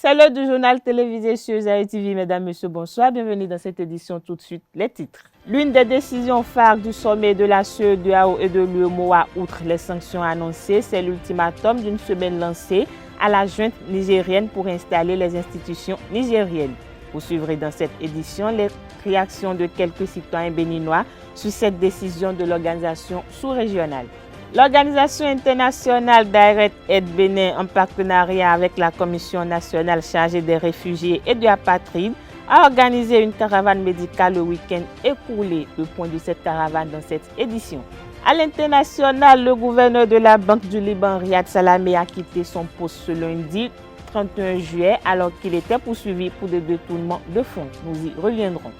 C'est l'heure du journal télévisé sur Ezaïe TV. Mesdames, Messieurs, bonsoir. Bienvenue dans cette édition. Tout de suite, les titres. L'une des décisions phares du sommet de la CEDEAO et de l'UEMOA, outre les sanctions annoncées, c'est l'ultimatum d'une semaine lancé à la junte nigérienne pour installer les institutions nigériennes. Vous suivrez dans cette édition les réactions de quelques citoyens béninois sur cette décision de l'organisation sous-régionale. L'Organisation internationale Direct Aid Bénin, en partenariat avec la Commission nationale chargée des réfugiés et des apatrides, a organisé une caravane médicale le week-end écoulé. Le point de cette caravane dans cette édition. À l'international, le gouverneur de la Banque du Liban, Riyad Salamé, a quitté son poste ce lundi 31 juillet alors qu'il était poursuivi pour des détournements de fonds. Nous y reviendrons.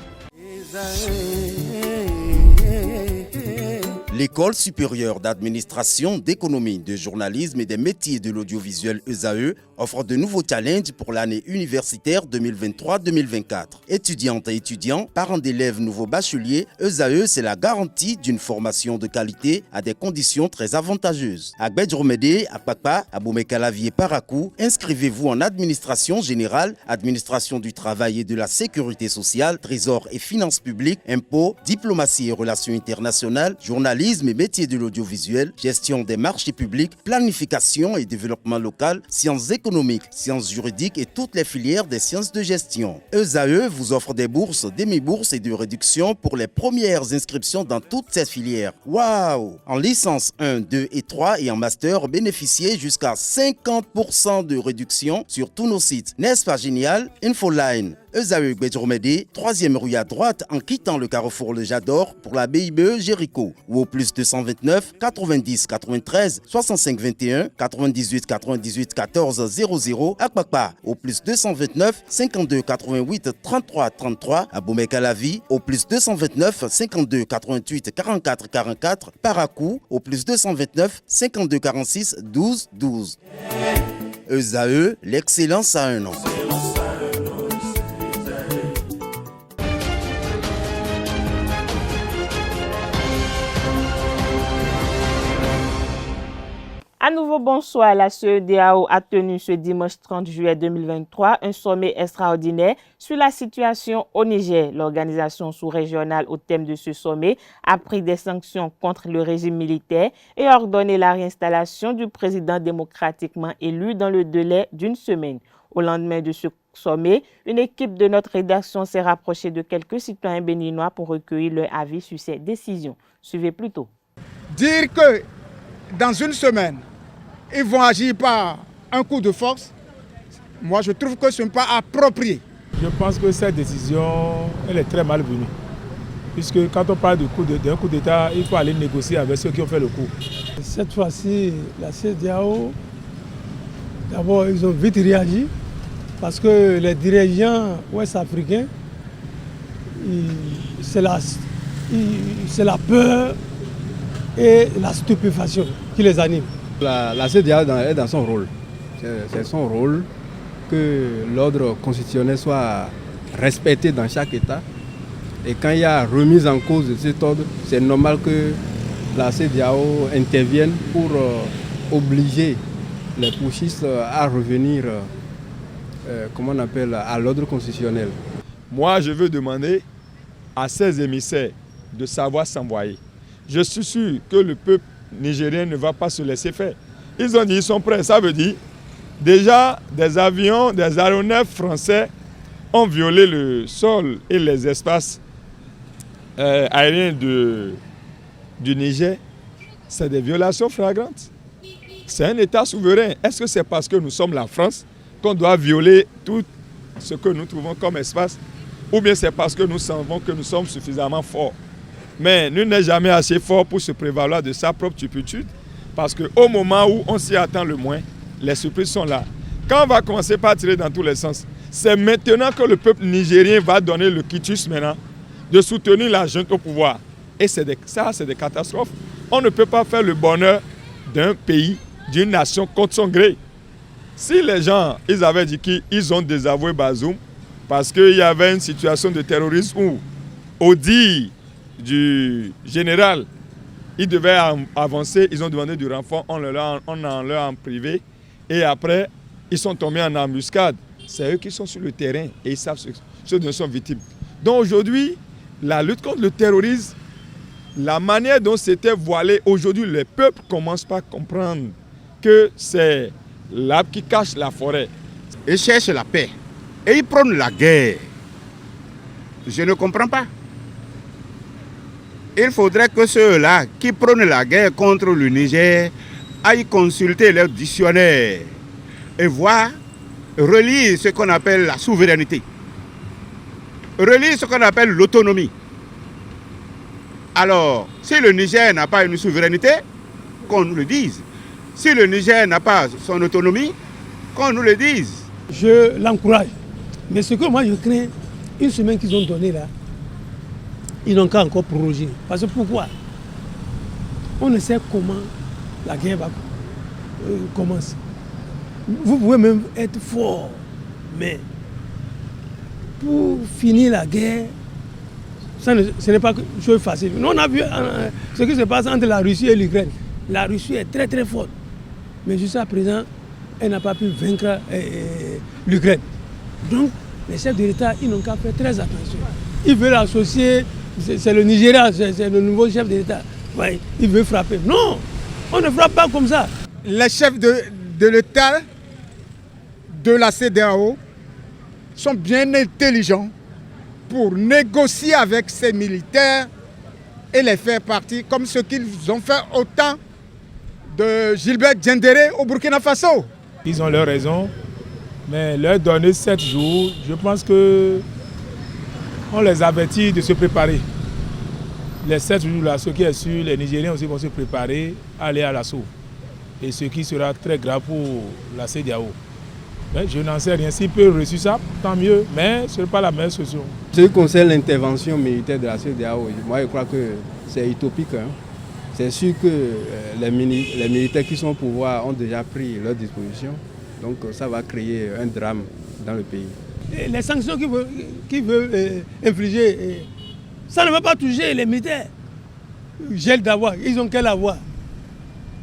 L'École supérieure d'administration, d'économie, de journalisme et des métiers de l'audiovisuel ESAE offre de nouveaux challenges pour l'année universitaire 2023-2024. Étudiantes et étudiants, parents d'élèves nouveaux bacheliers, ESAE, c'est la garantie d'une formation de qualité à des conditions très avantageuses. À Gbedjromede, à Papa, à Boumekalavi et Parakou, inscrivez-vous en administration générale, administration du travail et de la sécurité sociale, trésor et finances publiques, impôts, diplomatie et relations internationales, journalisme et métiers de l'audiovisuel, gestion des marchés publics, planification et développement local, sciences économiques, sciences juridiques et toutes les filières des sciences de gestion. ESAE vous offre des bourses, demi-bourses et de réductions pour les premières inscriptions dans toutes ces filières. Waouh! En licence 1, 2 et 3 et en master, bénéficiez jusqu'à 50% de réduction sur tous nos sites. N'est-ce pas génial? Infoline. ESAE Gbedjromede, 3e rue à droite en quittant le carrefour Le Jador pour la BIBE Jéricho ou au plus 229 90 93 65 21 98 98 14 00 à Kpakpa au plus 229 52 88 33 33 à Boumekalavi au plus 229 52 88 44 44 Parakou au plus 229 52 46 12 12. ESAE, l'excellence à un nom. À nouveau, bonsoir. La CEDEAO a tenu ce dimanche 30 juillet 2023 un sommet extraordinaire sur la situation au Niger. L'organisation sous-régionale au thème de ce sommet a pris des sanctions contre le régime militaire et ordonné la réinstallation du président démocratiquement élu dans le délai d'une semaine. Au lendemain de ce sommet, une équipe de notre rédaction s'est rapprochée de quelques citoyens béninois pour recueillir leur avis sur ces décisions. Suivez plutôt. Dire que dans une semaine, ils vont agir par un coup de force, moi je trouve que ce n'est pas approprié. Je pense que cette décision, elle est très malvenue. Puisque quand on parle d'un coup d'État, il faut aller négocier avec ceux qui ont fait le coup. Cette fois-ci, la CEDEAO, d'abord, ils ont vite réagi parce que les dirigeants ouest-africains, c'est la peur et la stupéfaction qui les anime. La CEDEAO est dans son rôle. C'est son rôle que l'ordre constitutionnel soit respecté dans chaque État. Et quand il y a remise en cause de cet ordre, c'est normal que la CEDEAO intervienne pour obliger les putschistes à revenir à l'ordre constitutionnel. Moi, je veux demander à ces émissaires de savoir s'envoyer. Je suis sûr que le peuple nigérien ne va pas se laisser faire. Ils ont dit qu'ils sont prêts. Ça veut dire déjà des avions, des aéronefs français ont violé le sol et les espaces aériens du Niger. C'est des violations flagrantes. C'est un État souverain. Est-ce que c'est parce que nous sommes la France qu'on doit violer tout ce que nous trouvons comme espace? Ou bien c'est parce que nous savons que nous sommes suffisamment forts? Mais nul n'est jamais assez fort pour se prévaloir de sa propre turpitude, parce qu'au moment où on s'y attend le moins, les surprises sont là. Quand on va commencer par tirer dans tous les sens, c'est maintenant que le peuple nigérien va donner le quitus maintenant de soutenir la junte au pouvoir. Et c'est des catastrophes. On ne peut pas faire le bonheur d'un pays, d'une nation contre son gré. Si les gens, ils avaient dit qu'ils ont désavoué Bazoum parce qu'il y avait une situation de terrorisme où, au dit du général, ils devaient avancer, ils ont demandé du renfort, on en leur en privé, et après, ils sont tombés en embuscade. c'est eux qui sont sur le terrain et ils savent ce dont ils sont victimes. Donc aujourd'hui, la lutte contre le terrorisme, la manière dont c'était voilé, aujourd'hui, les peuples commencent pas à comprendre que c'est l'arbre qui cache la forêt. Ils cherchent la paix et ils prônent la guerre. Je ne comprends pas. Il faudrait que ceux-là qui prônent la guerre contre le Niger aillent consulter leur dictionnaire et voir, relire ce qu'on appelle la souveraineté, relire ce qu'on appelle l'autonomie. Alors, si le Niger n'a pas une souveraineté, qu'on nous le dise. Si le Niger n'a pas son autonomie, qu'on nous le dise. Je l'encourage. Mais ce que moi je crains, une semaine qu'ils ont donnée là, ils n'ont qu'à encore proroger. Parce que pourquoi? On ne sait comment la guerre va commencer. Vous pouvez même être fort, mais pour finir la guerre, ce n'est pas une chose facile. Nous, on a vu ce qui se passe entre la Russie et l'Ukraine. La Russie est très très forte. Mais jusqu'à présent, elle n'a pas pu vaincre l'Ukraine. Donc, les chefs de l'État, ils n'ont qu'à faire très attention. Ils veulent associer, c'est le Nigeria, c'est le nouveau chef de l'État. Ouais, il veut frapper. Non, on ne frappe pas comme ça. Les chefs de l'État, de la CEDEAO, sont bien intelligents pour négocier avec ces militaires et les faire partir comme ce qu'ils ont fait au temps de Gilbert Diendéré au Burkina Faso. Ils ont leur raison, mais leur donner 7 jours, je pense que on les avertit de se préparer. Les 7 jours là, ce qui est sûr, les Nigériens aussi vont se préparer à aller à l'assaut. Et ce qui sera très grave pour la CEDEAO. Mais je n'en sais rien. S'ils peuvent réussir ça, tant mieux, mais ce n'est pas la meilleure solution. Ce qui concerne l'intervention militaire de la CEDEAO, moi je crois que c'est utopique. Hein. C'est sûr que les militaires qui sont au pouvoir ont déjà pris leurs dispositions. Donc ça va créer un drame dans le pays. Et les sanctions qu'ils veulent infliger, ça ne va pas toucher les militaires. Gel d'avoir, ils n'ont qu'à l'avoir.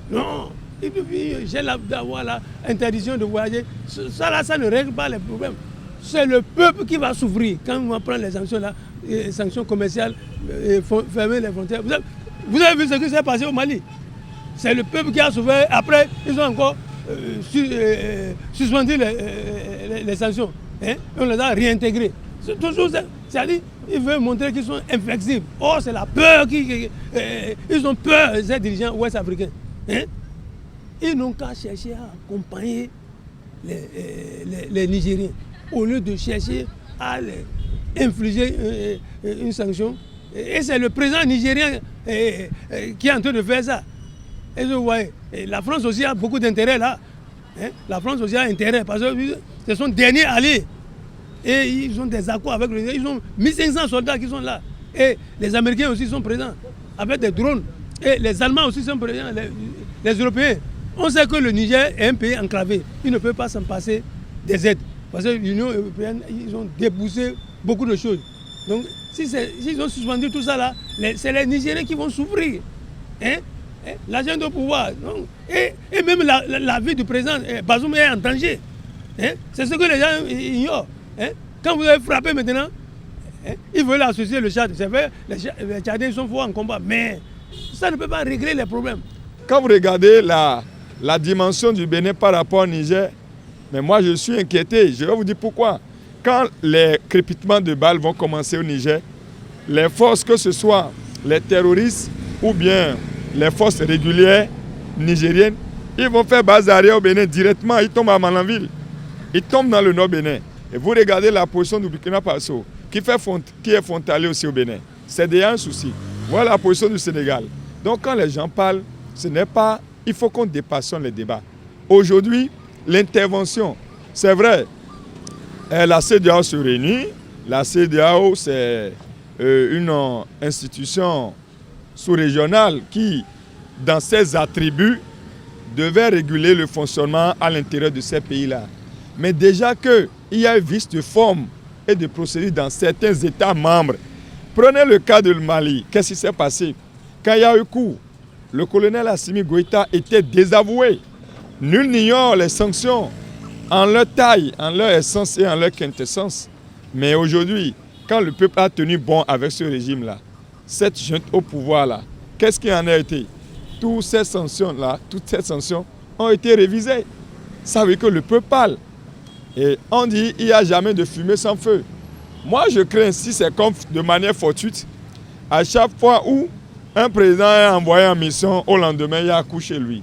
Non, gel d'avoir, interdiction de voyager, ça ne règle pas les problèmes. C'est le peuple qui va souffrir quand on va prendre les sanctions, les sanctions commerciales, fermer les frontières. Vous avez vu ce qui s'est passé au Mali? C'est le peuple qui a souffert. Après, ils ont encore suspendu les sanctions. Hein? On les a réintégrés. C'est toujours ça. C'est-à-dire qu'ils veulent montrer qu'ils sont inflexibles. Or, c'est la peur ils ont peur, ces dirigeants ouest-africains. Hein? Ils n'ont qu'à chercher à accompagner les Nigériens au lieu de chercher à les infliger une sanction. Et c'est le président nigérien qui est en train de faire ça. Et vous voyez, la France aussi a beaucoup d'intérêt là. Hein? La France aussi a intérêt parce que c'est son dernier allié. Et ils ont des accords avec le Niger. Ils ont 1500 soldats qui sont là. Et les Américains aussi sont présents avec des drones. Et les Allemands aussi sont présents, les Européens. On sait que le Niger est un pays enclavé. Il ne peut pas s'en passer des aides. Parce que l'Union européenne, ils ont déboussé beaucoup de choses. Donc, s'ils ont suspendu tout ça là, c'est les Nigériens qui vont souffrir. Hein? L'agent de pouvoir. Donc, et même la vie du président Bazoum est en danger. Hein? C'est ce que les gens ignorent. Hein? Quand vous avez frappé maintenant, hein, ils veulent associer le Tchad. C'est vrai, les Tchadiens sont forts en combat, mais ça ne peut pas régler les problèmes. Quand vous regardez la dimension du Bénin par rapport au Niger, mais moi je suis inquiété. Je vais vous dire pourquoi. Quand les crépitements de balles vont commencer au Niger, les forces, que ce soit les terroristes ou bien les forces régulières nigériennes, ils vont faire base arrière au Bénin directement. Ils tombent à Malanville. Ils tombent dans le nord Bénin. Et vous regardez la position du Burkina Faso, qui est frontalier aussi au Bénin. C'est déjà un souci. Voilà la position du Sénégal. Donc quand les gens parlent, ce n'est pas... Il faut qu'on dépassionne les débats. Aujourd'hui, l'intervention, c'est vrai, la CEDEAO se réunit. La CEDEAO, c'est une institution sous-régionale qui, dans ses attributs, devait réguler le fonctionnement à l'intérieur de ces pays-là. Mais déjà qu'il y a un vice de forme et de procédure dans certains États membres. Prenez le cas de Mali. Qu'est-ce qui s'est passé? Quand il y a eu coup, le colonel Assimi Goïta était désavoué. Nul n'ignore les sanctions en leur taille, en leur essence et en leur quintessence. Mais aujourd'hui, quand le peuple a tenu bon avec ce régime-là, cette junte au pouvoir-là, qu'est-ce qui en a été? Toutes ces sanctions-là, toutes ces sanctions ont été révisées. Ça veut dire que le peuple parle. Et on dit qu'il n'y a jamais de fumée sans feu. Moi, je crains, si c'est comme de manière fortuite, à chaque fois où un président est envoyé en mission, au lendemain, il y a un coup chez lui.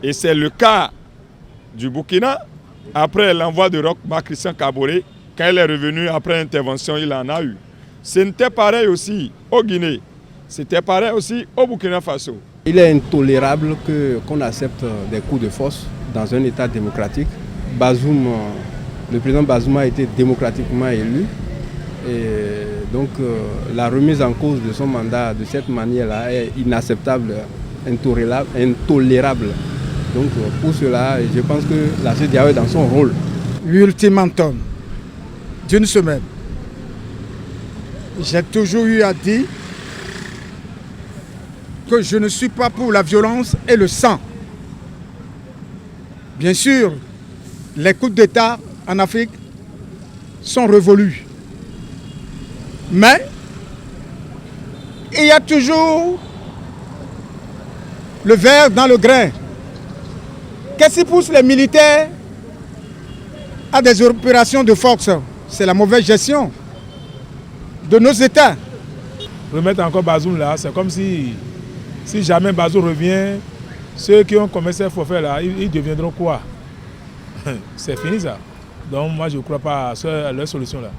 Et c'est le cas du Burkina. Après l'envoi de Roch Marc Christian Kaboré, quand il est revenu après l'intervention, il en a eu. C'était pareil aussi au Guinée. C'était pareil aussi au Burkina Faso. Il est intolérable qu'on accepte des coups de force dans un État démocratique. Bazoum, le président Bazoum a été démocratiquement élu. Et donc la remise en cause de son mandat de cette manière-là est inacceptable, intolérable. Donc pour cela, je pense que la CEDEAO est dans son rôle. L'ultimatum d'une semaine. J'ai toujours eu à dire que je ne suis pas pour la violence et le sang. Bien sûr, les coups d'État en Afrique sont révolus. Mais il y a toujours le ver dans le grain. Qu'est-ce qui pousse les militaires à des opérations de force? C'est la mauvaise gestion de nos États. Remettre encore Bazoum là, c'est comme si jamais Bazoum revient, ceux qui ont commis ces forfaits là, ils deviendront quoi? C'est fini ça. Donc moi je ne crois pas à leur solution là.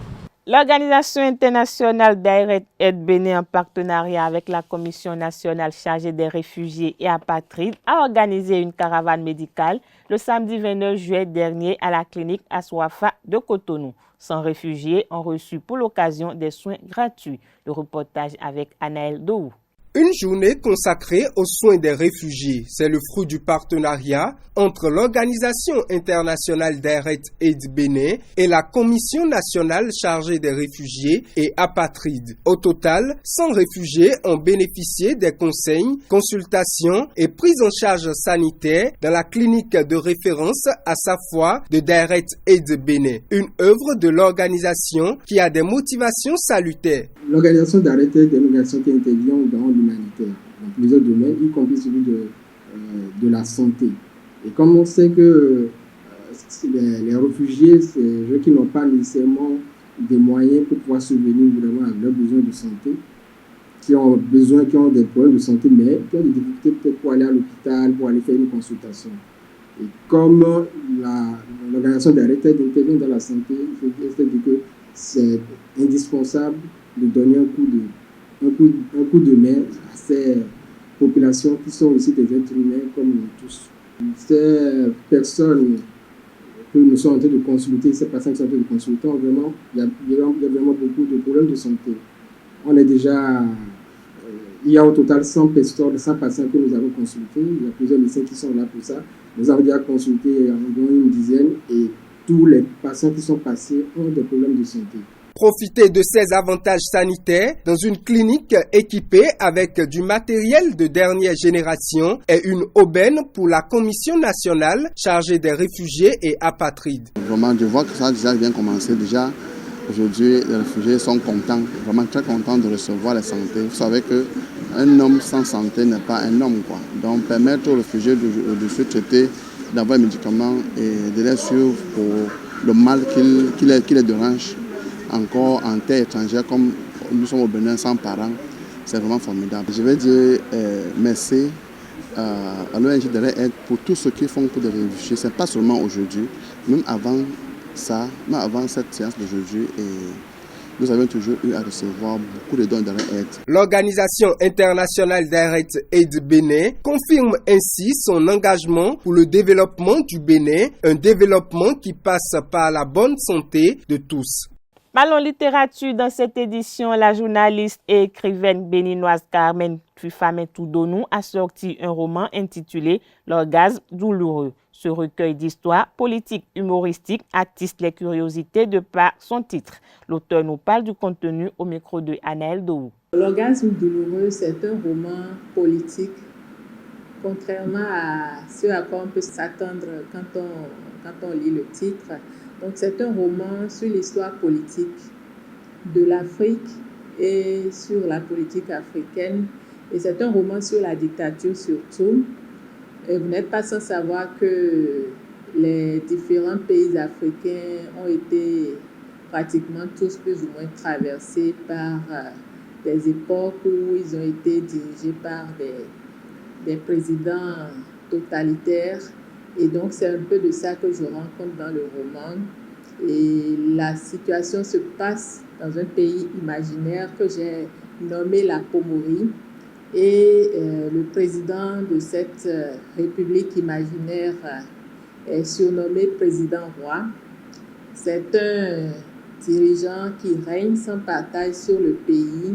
L'Organisation internationale Direct Aid Bénin, en partenariat avec la Commission nationale chargée des réfugiés et apatrides, a organisé une caravane médicale le samedi 29 juillet dernier à la clinique Aswafa de Cotonou. 100 réfugiés ont reçu pour l'occasion des soins gratuits. Le reportage avec Anaël Dohou. Une journée consacrée aux soins des réfugiés, c'est le fruit du partenariat entre l'Organisation internationale Direct Aid Bénin et la Commission nationale chargée des réfugiés et apatrides. Au total, 100 réfugiés ont bénéficié des conseils, consultations et prises en charge sanitaire dans la clinique de référence à Safwa de Direct Aid Bénin, une œuvre de l'organisation qui a des motivations salutaires. L'organisation Direct Aid est une organisation qui intervient dans l'humanitaire, dans plusieurs domaines, y compris celui de la santé. Et comme on sait que les réfugiés, c'est des gens qui n'ont pas nécessairement des moyens pour pouvoir subvenir vraiment à leurs besoins de santé, qui ont des problèmes de santé, mais qui ont des difficultés peut-être pour aller à l'hôpital, pour aller faire une consultation. Et comme l'organisation Direct Aid intervient dans la santé, c'est-à-dire que c'est indispensable de donner un coup de main à ces populations qui sont aussi des êtres humains comme nous tous. Ces personnes que nous sommes en train de consulter, ces patients qui sont en train de consulter, vraiment, il y a vraiment beaucoup de problèmes de santé. Il y a au total 100 patients que nous avons consultés. Il y a plusieurs médecins qui sont là pour ça. Nous avons déjà consulté environ une dizaine et tous les patients qui sont passés ont des problèmes de santé. Profiter de ces avantages sanitaires dans une clinique équipée avec du matériel de dernière génération est une aubaine pour la Commission nationale chargée des réfugiés et apatrides. Vraiment, je vois que ça a déjà bien commencé. Déjà, aujourd'hui, les réfugiés sont contents, vraiment très contents de recevoir la santé. Vous savez qu'un homme sans santé n'est pas un homme, quoi. Donc, permettre aux réfugiés de se traiter, d'avoir les médicaments et de les suivre pour le mal qui les dérange, encore en terre étrangère, comme nous sommes au Bénin sans parents, c'est vraiment formidable. Je vais dire merci à l'ONG Direct Aid pour tout ce qu'ils font pour les réfugiés. Ce n'est pas seulement aujourd'hui, même avant ça, même avant cette séance d'aujourd'hui, nous avons toujours eu à recevoir beaucoup de dons de Direct Aid. L'Organisation internationale Direct Aid Bénin confirme ainsi son engagement pour le développement du Bénin, un développement qui passe par la bonne santé de tous. Parlons littérature dans cette édition. La journaliste et écrivaine béninoise Carmen Tufame Toudonou a sorti un roman intitulé L'orgasme douloureux. Ce recueil d'histoires politiques humoristiques attise les curiosités de par son titre. L'auteur nous parle du contenu au micro de Anaël Dohou. L'orgasme douloureux, c'est un roman politique contrairement à ce à quoi on peut s'attendre quand on lit le titre. Donc c'est un roman sur l'histoire politique de l'Afrique et sur la politique africaine. Et c'est un roman sur la dictature surtout. Et vous n'êtes pas sans savoir que les différents pays africains ont été pratiquement tous plus ou moins traversés par des époques où ils ont été dirigés par des présidents totalitaires. Et donc c'est un peu de ça que je rends compte dans le roman. Et la situation se passe dans un pays imaginaire que j'ai nommé la Pomorie. Et le président de cette république imaginaire est surnommé président roi. C'est un dirigeant qui règne sans partage sur le pays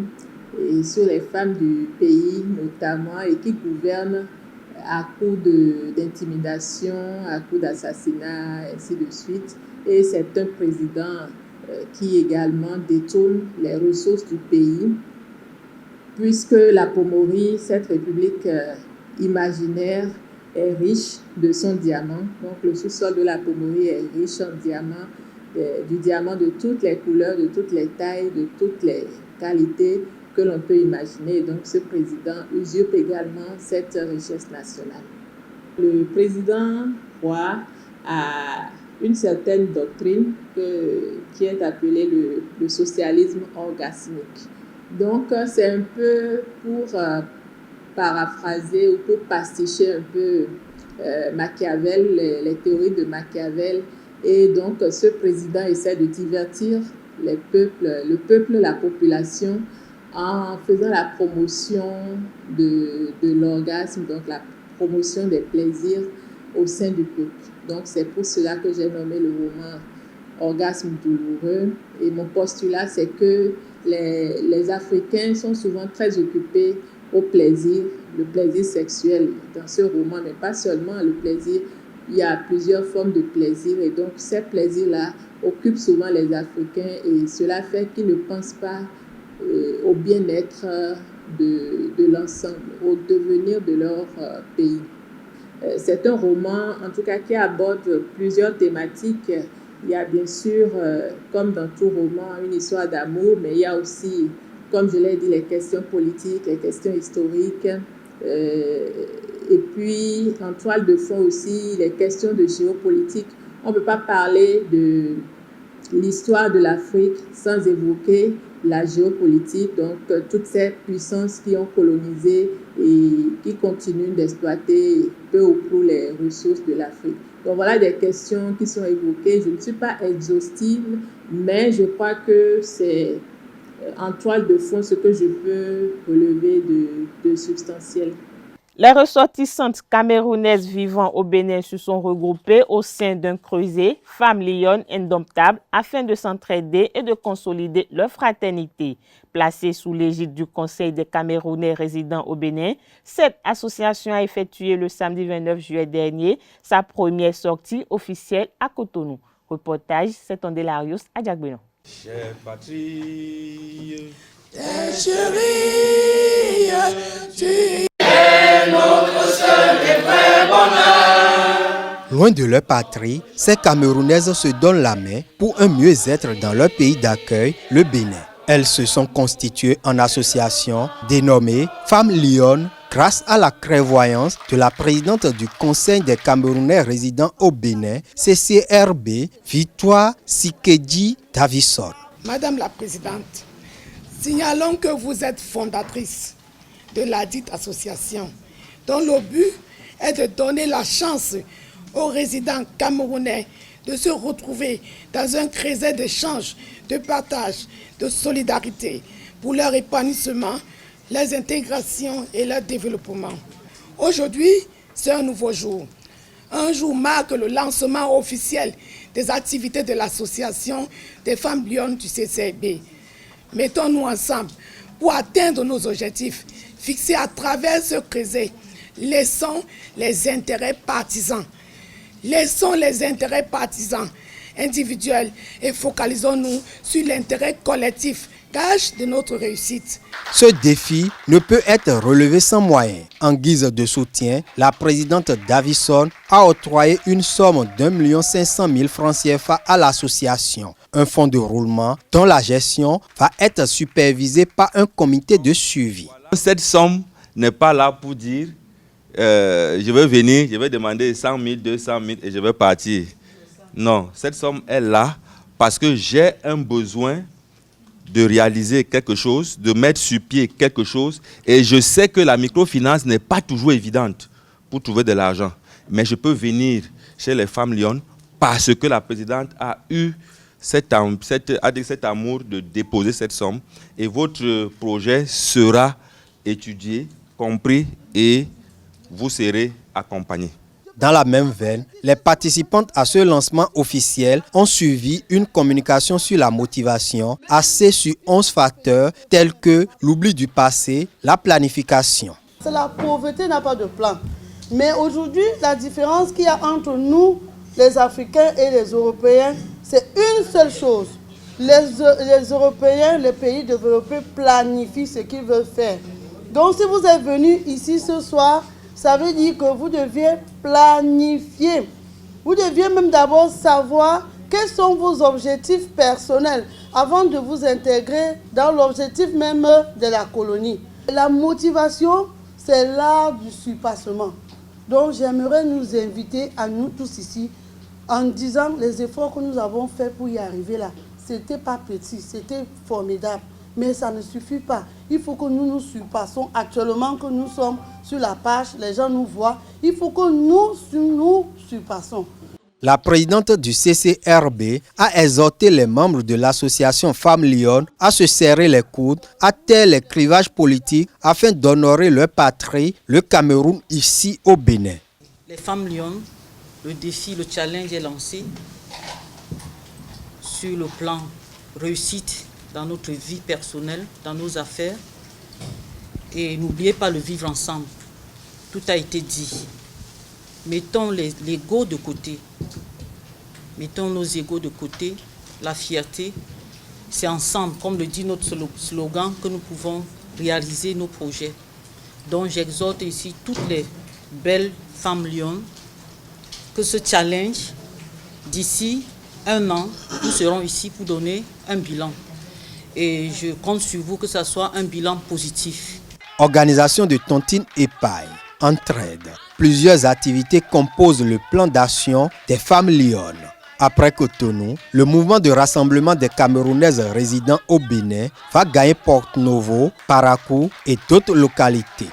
et sur les femmes du pays notamment, et qui gouverne à coup d'intimidation, à coup d'assassinat, ainsi de suite. Et c'est un président qui également détourne les ressources du pays, puisque la Pomorie, cette république imaginaire, est riche de son diamant. Donc le sous-sol de la Pomorie est riche en diamants, du diamant de toutes les couleurs, de toutes les tailles, de toutes les qualités que l'on peut imaginer. Et donc ce président usurpe également cette richesse nationale. Le président roi a une certaine doctrine qui est appelée le socialisme orgasmique. Donc c'est un peu pour paraphraser ou pour pasticher un peu Machiavel, les théories de Machiavel. Et donc ce président essaie de divertir le peuple, la population, en faisant la promotion de l'orgasme, donc la promotion des plaisirs au sein du peuple. Donc c'est pour cela que j'ai nommé le roman Orgasme douloureux. Et mon postulat, c'est que les Africains sont souvent très occupés au plaisir, le plaisir sexuel dans ce roman, mais pas seulement le plaisir. Il y a plusieurs formes de plaisir, et donc ces plaisirs-là occupent souvent les Africains, et cela fait qu'ils ne pensent pas au bien-être de l'ensemble, au devenir de leur pays. C'est un roman, en tout cas, qui aborde plusieurs thématiques. Il y a bien sûr, comme dans tout roman, une histoire d'amour, mais il y a aussi, comme je l'ai dit, les questions politiques, les questions historiques, et puis en toile de fond aussi, les questions de géopolitique. On ne peut pas parler de l'histoire de l'Afrique sans évoquer la géopolitique, donc toutes ces puissances qui ont colonisé et qui continuent d'exploiter peu ou prou les ressources de l'Afrique. Donc voilà des questions qui sont évoquées. Je ne suis pas exhaustive, mais je crois que c'est en toile de fond ce que je peux relever de substantiel. Les ressortissantes camerounaises vivant au Bénin se sont regroupées au sein d'un creuset Femmes Lionnes Indomptables afin de s'entraider et de consolider leur fraternité. Placée sous l'égide du Conseil des Camerounais résidant au Bénin, cette association a effectué le samedi 29 juillet dernier sa première sortie officielle à Cotonou. Reportage, c'est Ondelarius à Diagbénon. Chère patrie, chérie, tu es notre seul et vrai bonheur. Loin de leur patrie, ces Camerounaises se donnent la main pour un mieux-être dans leur pays d'accueil, le Bénin. Elles se sont constituées en association dénommée Femmes Lionnes grâce à la clairvoyance de la présidente du Conseil des Camerounais résidant au Bénin, CCRB, Victoire Sikedi Davison. Madame la Présidente, signalons que vous êtes fondatrice de la dite association, dont le but est de donner la chance aux résidents camerounais de se retrouver dans un creuset d'échange, de partage, de solidarité pour leur épanouissement, leur intégration et leur développement. Aujourd'hui, c'est un nouveau jour. Un jour marque le lancement officiel des activités de l'association des Femmes Lionnes du CCRB. Mettons-nous ensemble pour atteindre nos objectifs fixés à travers ce creuset. Laissons les intérêts partisans. Laissons les intérêts partisans individuelles et focalisons-nous sur l'intérêt collectif, gage de notre réussite. Ce défi ne peut être relevé sans moyens. En guise de soutien, la présidente Davison a octroyé une somme d'1 500 000 francs CFA à l'association. Un fonds de roulement dont la gestion va être supervisée par un comité de suivi. Cette somme n'est pas là pour dire je vais venir, je vais demander 100 000, 200 000 et je vais partir. Non, cette somme est là parce que j'ai un besoin de réaliser quelque chose, de mettre sur pied quelque chose. Et je sais que la microfinance n'est pas toujours évidente pour trouver de l'argent. Mais je peux venir chez les femmes Lyon parce que la présidente a eu cet amour de déposer cette somme. Et votre projet sera étudié, compris et vous serez accompagné. Dans la même veine, les participantes à ce lancement officiel ont suivi une communication sur la motivation axée sur 11 facteurs tels que l'oubli du passé, la planification. La pauvreté n'a pas de plan. Mais aujourd'hui, la différence qu'il y a entre nous, les Africains et les Européens, c'est une seule chose. Les Européens, les pays développés planifient ce qu'ils veulent faire. Donc si vous êtes venus ici ce soir, ça veut dire que vous deviez planifier. Vous deviez même d'abord savoir quels sont vos objectifs personnels avant de vous intégrer dans l'objectif même de la colonie. La motivation, c'est l'art du surpassement. Donc j'aimerais nous inviter à nous tous ici en disant les efforts que nous avons faits pour y arriver là. C'était pas petit, c'était formidable. Mais ça ne suffit pas. Il faut que nous nous surpassons. Actuellement que nous sommes sur la page, les gens nous voient. Il faut que nous surpassons. La présidente du CCRB a exhorté les membres de l'association Femmes Lyon à se serrer les coudes, à taire les clivages politiques afin d'honorer leur patrie, le Cameroun, ici au Bénin. Les Femmes Lyon, le défi, le challenge est lancé sur le plan réussite dans notre vie personnelle, dans nos affaires. Et n'oubliez pas le vivre ensemble. Tout a été dit. Mettons l'ego de côté. Mettons nos égos de côté. La fierté, c'est ensemble, comme le dit notre slogan, que nous pouvons réaliser nos projets. Donc j'exhorte ici toutes les belles femmes Lyon que ce challenge, d'ici 1 an, nous serons ici pour donner un bilan. Et je compte sur vous que ce soit un bilan positif. Organisation de tontines et paille, entraide. Plusieurs activités composent le plan d'action des femmes Lyon. Après Cotonou, le mouvement de rassemblement des Camerounaises résidant au Bénin va gagner Porte-Novo, Parakou et d'autres localités.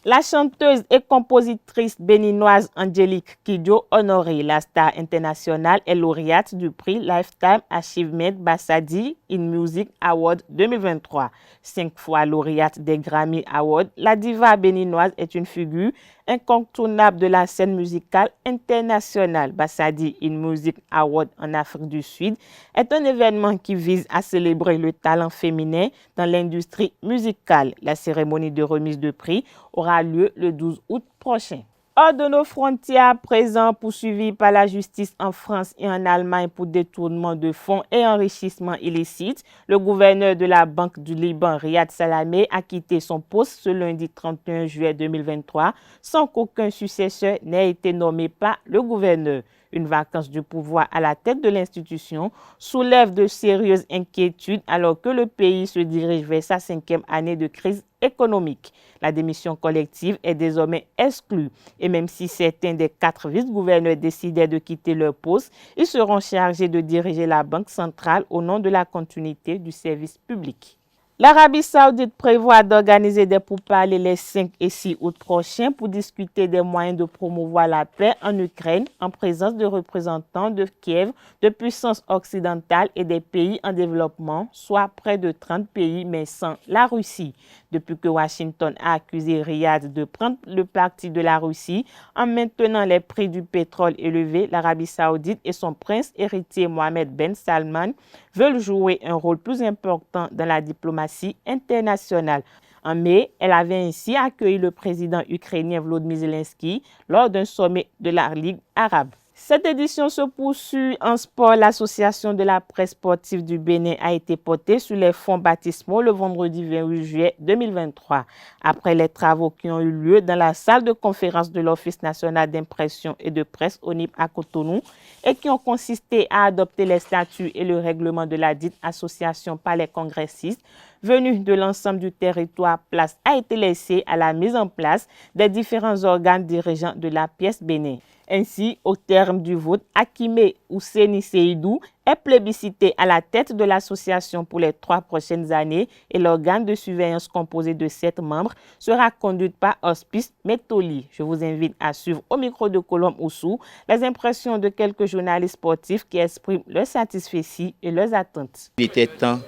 La chanteuse et compositrice béninoise Angélique Kidjo, honorée la star internationale, est lauréate du prix Lifetime Achievement Bassadi in Music Award 2023. 5 fois lauréate des Grammy Awards, la diva béninoise est une figure incontournable de la scène musicale internationale. Bassadi in Music Award en Afrique du Sud est un événement qui vise à célébrer le talent féminin dans l'industrie musicale. La cérémonie de remise de prix aura lieu le 12 août prochain. Hors de nos frontières, présent poursuivi par la justice en France et en Allemagne pour détournement de fonds et enrichissement illicite, le gouverneur de la Banque du Liban, Riyad Salamé, a quitté son poste ce lundi 31 juillet 2023 sans qu'aucun successeur n'ait été nommé par le gouverneur. Une vacance du pouvoir à la tête de l'institution soulève de sérieuses inquiétudes alors que le pays se dirige vers sa 5e année de crise économique. La démission collective est désormais exclue et même si certains des 4 vice-gouverneurs décidaient de quitter leur poste, ils seront chargés de diriger la Banque centrale au nom de la continuité du service public. L'Arabie saoudite prévoit d'organiser des pourparlers les 5 et 6 août prochains pour discuter des moyens de promouvoir la paix en Ukraine en présence de représentants de Kiev, de puissances occidentales et des pays en développement, soit près de 30 pays mais sans la Russie. Depuis que Washington a accusé Riyad de prendre le parti de la Russie en maintenant les prix du pétrole élevés, l'Arabie saoudite et son prince héritier Mohammed Ben Salman veulent jouer un rôle plus important dans la diplomatie internationale. En mai, elle avait ainsi accueilli le président ukrainien Volodymyr Zelensky lors d'un sommet de la Ligue arabe. Cette édition se poursuit en sport. L'Association de la presse sportive du Bénin a été portée sur les fonds baptismaux le vendredi 28 juillet 2023. Après les travaux qui ont eu lieu dans la salle de conférence de l'Office national d'impression et de presse ONIP à Cotonou et qui ont consisté à adopter les statuts et le règlement de la dite association par les congressistes venus de l'ensemble du territoire, place a été laissée à la mise en place des différents organes dirigeants de la pièce Bénin. Ainsi, au terme du vote, Akime Ouseni Seydou est plébiscité à la tête de l'association pour les 3 prochaines années et l'organe de surveillance composé de 7 membres sera conduit par Hospice Metoli. Je vous invite à suivre au micro de Colombe Oussou les impressions de quelques journalistes sportifs qui expriment leurs satisfecits et leurs attentes. Il était temps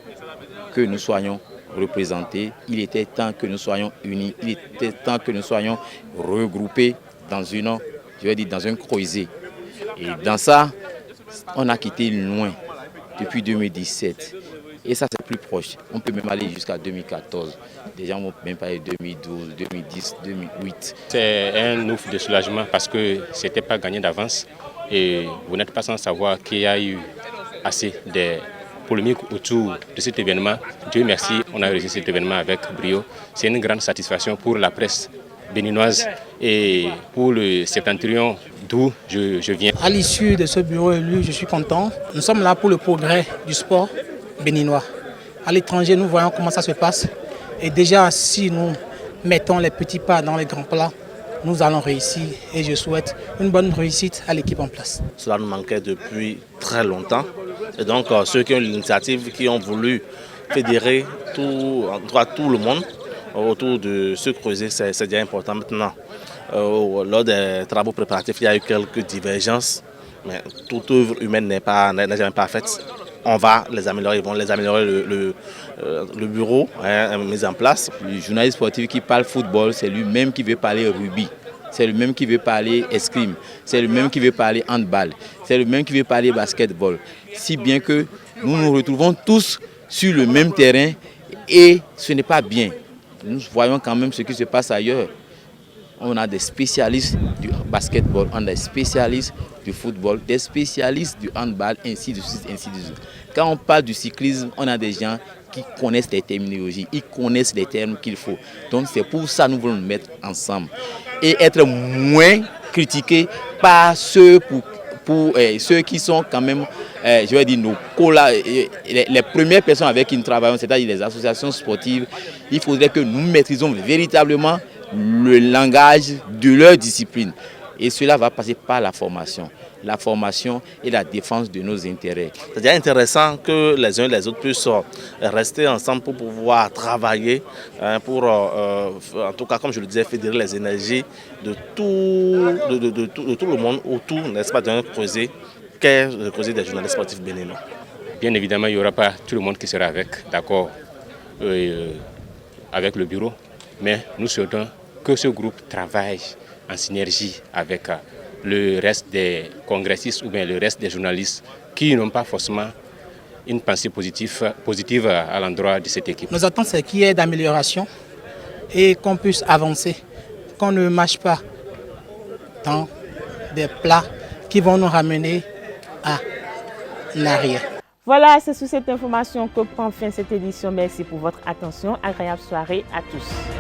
que nous soyons représentés, il était temps que nous soyons unis, il était temps que nous soyons regroupés dans dans un creuset. Et dans ça, on a quitté loin depuis 2017. Et ça, c'est plus proche. On peut même aller jusqu'à 2014. Des gens vont même parler de 2012, 2010, 2008. C'est un ouf de soulagement parce que ce n'était pas gagné d'avance. Et vous n'êtes pas sans savoir qu'il y a eu assez de polémiques autour de cet événement. Dieu merci, on a réussi cet événement avec brio. C'est une grande satisfaction pour la presse béninoise et pour le septentrion d'où je viens. À l'issue de ce bureau élu, je suis content. Nous sommes là pour le progrès du sport béninois. À l'étranger, nous voyons comment ça se passe. Et déjà, si nous mettons les petits pas dans les grands plats, nous allons réussir. Et je souhaite une bonne réussite à l'équipe en place. Cela nous manquait depuis très longtemps. Et donc, ceux qui ont l'initiative, qui ont voulu fédérer tout le monde autour de ce creuset, c'est déjà important maintenant. Lors des travaux préparatifs, il y a eu quelques divergences, mais toute œuvre humaine n'est jamais parfaite. On va les améliorer, ils vont les améliorer le bureau mis en place. Le journaliste sportif qui parle football, c'est lui-même qui veut parler rugby. C'est lui-même qui veut parler escrime. C'est lui-même qui veut parler handball. C'est lui-même qui veut parler basketball. Si bien que nous nous retrouvons tous sur le même terrain et ce n'est pas bien. Nous voyons quand même ce qui se passe ailleurs. On a des spécialistes du basketball, on a des spécialistes du football, des spécialistes du handball, ainsi de suite, ainsi de suite. Quand on parle du cyclisme, on a des gens qui connaissent les terminologies, ils connaissent les termes qu'il faut. Donc c'est pour ça que nous voulons nous mettre ensemble et être moins critiqués par ceux qui sont quand même, je vais dire, les premières personnes avec qui nous travaillons, c'est-à-dire les associations sportives. Il faudrait que nous maîtrisions véritablement le langage de leur discipline. Et cela va passer par la formation et la défense de nos intérêts. C'est déjà intéressant que les uns et les autres puissent rester ensemble pour pouvoir travailler, pour, en tout cas, comme je le disais, fédérer les énergies de tout le monde autour, n'est-ce pas, d'un creuset, qu'est le creuset des journalistes sportifs béninois. Bien évidemment, il n'y aura pas tout le monde qui sera d'accord avec le bureau, mais nous souhaitons que ce groupe travaille en synergie avec le reste des congressistes ou bien le reste des journalistes qui n'ont pas forcément une pensée positive à l'endroit de cette équipe. Nos attentes, c'est qu'il y ait d'amélioration et qu'on puisse avancer, qu'on ne marche pas dans des plats qui vont nous ramener à l'arrière. Voilà, c'est sous cette information que prend fin cette édition. Merci pour votre attention. Agréable soirée à tous.